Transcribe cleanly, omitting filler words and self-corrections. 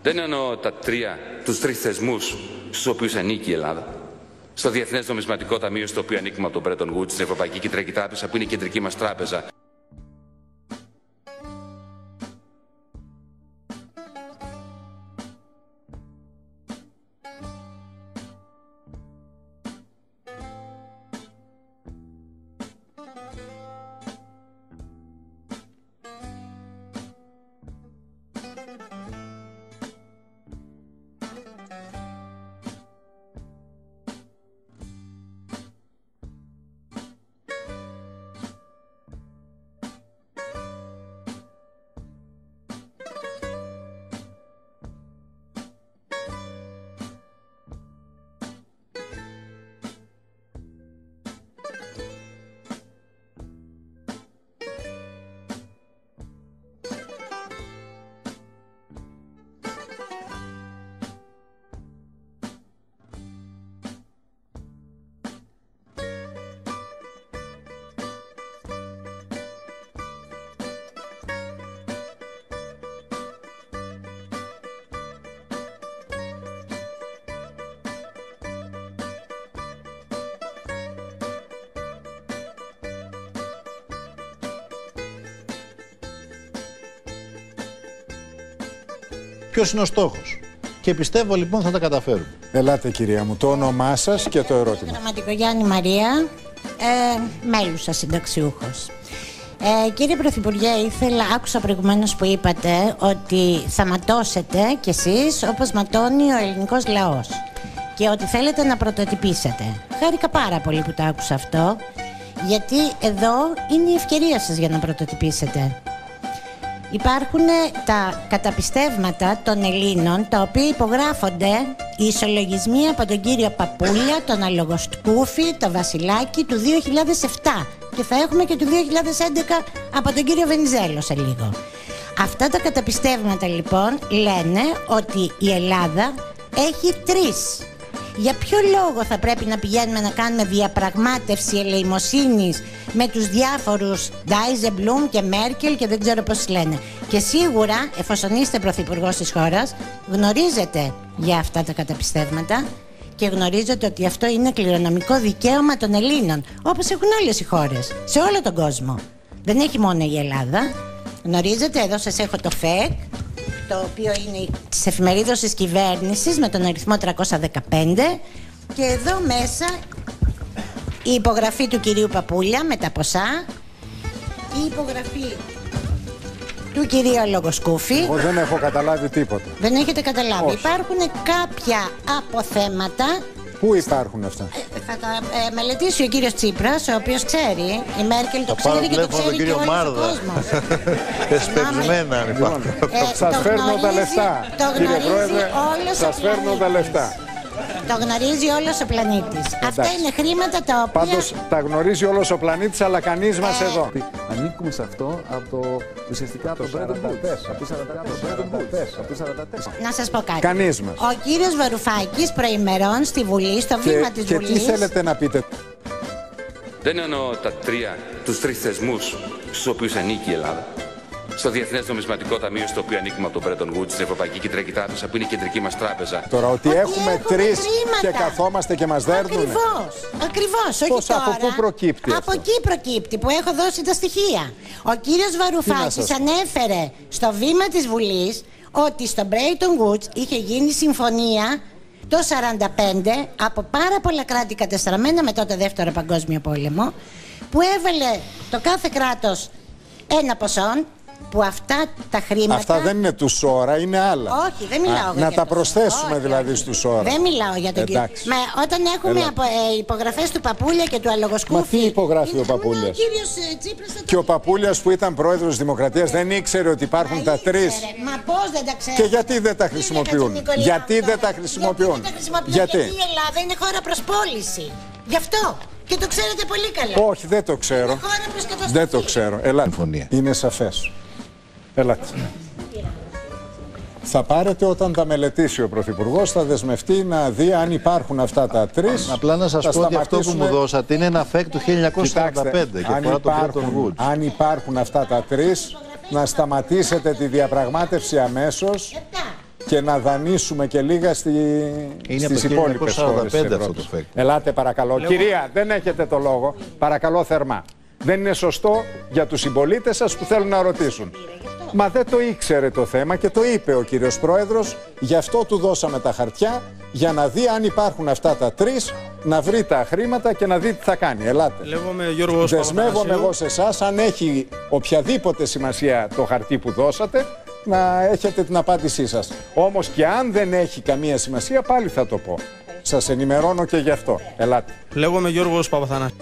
Δεν εννοώ τους τρεις θεσμούς στους οποίους ανήκει η Ελλάδα. Στο Διεθνές Νομισματικό Ταμείο, στο οποίο ανήκουμε από τον Bretton Woods, στην Ευρωπαϊκή Κεντρική Τράπεζα, που είναι η κεντρική μας τράπεζα. Ποιος είναι ο στόχος. Και πιστεύω λοιπόν θα τα καταφέρουμε. Ελάτε κυρία μου, το όνομά σας και το ερώτημα. Γραμματικογιάννη Μαρία, μέλουσα συνταξιούχος. Κύριε Πρωθυπουργέ, άκουσα προηγουμένως που είπατε ότι θα ματώσετε κι εσείς όπως ματώνει ο ελληνικός λαός και ότι θέλετε να πρωτοτυπήσετε. Χάρηκα πάρα πολύ που το άκουσα αυτό, γιατί εδώ είναι η ευκαιρία σας για να πρωτοτυπήσετε. Υπάρχουν τα καταπιστεύματα των Ελλήνων, τα οποία υπογράφονται οι ισολογισμοί από τον κύριο Παπούλια, τον Αλογοσκούφη, τον Βασιλάκη του 2007 και θα έχουμε και του 2011 από τον κύριο Βενιζέλο σε λίγο. Αυτά τα καταπιστεύματα λοιπόν λένε ότι η Ελλάδα έχει 3. Για ποιο λόγο θα πρέπει να πηγαίνουμε να κάνουμε διαπραγμάτευση ελεημοσύνης με τους διάφορους Ντάιζεμπλουμ και Μέρκελ και δεν ξέρω πώς λένε. Και σίγουρα, εφόσον είστε πρωθυπουργός της χώρας, γνωρίζετε για αυτά τα καταπιστεύματα και γνωρίζετε ότι αυτό είναι κληρονομικό δικαίωμα των Ελλήνων, όπως έχουν όλες οι χώρες, σε όλο τον κόσμο. Δεν έχει μόνο η Ελλάδα. Γνωρίζετε, εδώ σας έχω το ΦΕΚ, το οποίο είναι της εφημερίδας της κυβέρνησης με τον αριθμό 315 και εδώ μέσα η υπογραφή του κυρίου Παπούλια με τα ποσά, η υπογραφή του κυρίου Αλογοσκούφη. Εγώ δεν έχω καταλάβει τίποτα. Δεν έχετε καταλάβει. Όχι. Υπάρχουν κάποια αποθέματα. Πού υπάρχουν αυτά? Θα τα μελετήσει ο κύριος Τσίπρας, ο οποίος ξέρει. Η Μέρκελ το ξέρει και το ξέρει και όλος ο κόσμος. Εσπευσμένα αν υπάρχουν. Σας φέρνω τα λεφτά. Κύριε Πρόεδρε, σας φέρνω τα λεφτά. Το γνωρίζει όλος ο πλανήτης. Αυτά είναι χρήματα τα οποία... Πάντως τα γνωρίζει όλος ο πλανήτης, αλλά κανείς μας εδώ. Ανήκουμε σε αυτό από το ουσιαστικά από το Bretton Woods. Να σας πω κάτι. Κανείς μας. Ο κύριος Βαρουφάκης προημερών στη Βουλή, στο βήμα της Βουλής... Και τι θέλετε να πείτε? Δεν εννοώ τους τρεις θεσμούς στους οποίους ανήκει η Ελλάδα. Στο Διεθνές Νομισματικό Ταμείο, στο οποίο ανήκουμε από τον Bretton Woods, στην Ευρωπαϊκή Κεντρική Τράπεζα, που είναι η κεντρική μας τράπεζα. Τώρα ότι έχουμε 3 και καθόμαστε και μας δέρνουνε. Ακριβώς, όχι πώς, τώρα. από πού προκύπτει από αυτό? εκεί προκύπτει, που έχω δώσει τα στοιχεία. Ο κύριος Βαρουφάκης ανέφερε στο βήμα της Βουλής ότι στο Bretton Woods είχε γίνει συμφωνία το 1945 από πάρα πολλά κράτη κατεστραμμένα μετά το Δεύτερο Παγκόσμιο Πόλεμο, που έβαλε το κάθε κράτος ένα ποσό, που αυτά τα χρήματα... Αυτά δεν είναι του ΣΟΡΑ, είναι άλλα. Όχι, δεν μιλάω για να τα προσθέσουμε δηλαδή στου ΣΟΡΑ. Δεν μιλάω για τον κύριο. Μα όταν έχουμε υπογραφές του Παπούλια και του Αλογοσκούφη... Μα τι υπογράφει ο Παπούλιας? Ο κύριος Τσίπρας και ο Παπούλιας που ήταν πρόεδρος Δημοκρατίας δεν ήξερε ότι υπάρχουν τα 3. Μα πώς δεν τα ξέρει? Και γιατί δεν τα χρησιμοποιούν? Γιατί δεν τα χρησιμοποιούν? Γιατί η Ελλάδα είναι χώρα προς πώληση. Γι' αυτό. Και το ξέρετε πολύ καλά. Όχι, δεν το ξέρω. Δεν το ξέρω. Ελάτε. Είναι σαφές. Ελάτε. Θα πάρετε όταν τα μελετήσει ο Πρωθυπουργός, θα δεσμευτεί να δει αν υπάρχουν αυτά τα 3. Απλά να σας πω ότι αυτό που μου δώσατε είναι ένα φεκ του 1945. Κοιτάξτε, και αν υπάρχουν αυτά τα 3, να σταματήσετε τη διαπραγμάτευση αμέσως και να δανείσουμε και λίγα στις υπόλοιπες χώρες της Ευρώπης. Ελάτε παρακαλώ. Κυρία, δεν έχετε το λόγο. Παρακαλώ θερμά. Δεν είναι σωστό για τους συμπολίτες σας που θέλουν να ρωτήσουν. Μα δεν το ήξερε το θέμα και το είπε ο κύριος Πρόεδρος, γι' αυτό του δώσαμε τα χαρτιά, για να δει αν υπάρχουν αυτά τα 3, να βρει τα χρήματα και να δει τι θα κάνει. Ελάτε. Δεσμεύομαι εγώ σε εσάς, αν έχει οποιαδήποτε σημασία το χαρτί που δώσατε, να έχετε την απάντησή σας. Όμως και αν δεν έχει καμία σημασία, πάλι θα το πω. Σας ενημερώνω και γι' αυτό. Ελάτε. Λέγομαι Γιώργος Παπαθανάσιος.